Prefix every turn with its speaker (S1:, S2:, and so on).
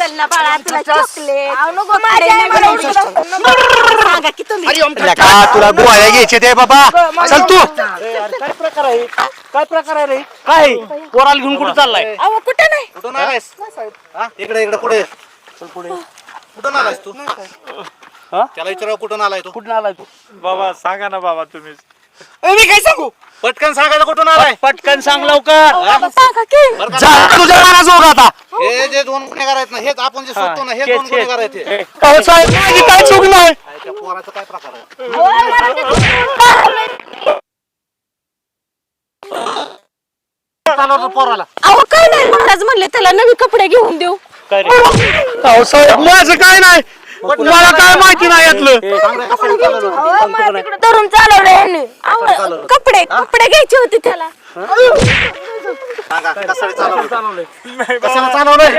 S1: भेटल ना बाळा तुला चॉकलेट सांगा की तुम्ही
S2: का तुला गोळ्या घ्यायचे ते बाबा चल तू
S3: काय प्रकार आहे काय प्रकार आहे रे काय पोराला घेऊन कुठे चाललाय
S1: अहो कुठं नाही
S4: कुठून आलायस इकडे इकडे पुढे कुठून आलायस तू त्याला विचारावं कुठून आलाय तू
S3: कुठून आलाय तू
S5: बाबा सांगा ना बाबा तुम्ही
S3: मी काय सांगू
S4: पटकन सांगायचं कुठून आलाय
S3: पटकन सांग लवकर
S1: सांगा की
S4: बरं का?
S2: जा तुझ्या मनात जोग आता
S4: हे जे दोन गुन्हेगार आहेत ना हेच आपण जे शोधतो ना हे
S3: हेच,
S4: दोन गुन्हेगार आहेत हे.
S2: अहो, साहेब माझी काय चूक नाही
S4: काय त्या पोराचा काय प्रकार आहे चालवतो पोराला
S1: अहो काय नाही महाराज म्हणले त्याला नवी कपडे घेऊन देऊ
S3: काय रे
S2: अहो साहेब माझं काय नाही मला काय माहिती नाही यातलं
S4: सांगा कसं चालवलं होतं?
S1: तिकडे धरून चालवलं यांनी अहो, कपडे घ्यायचे होते त्याला
S4: सांगा कसं चालवलं
S3: चालवलंय
S4: कशाला चालवलंय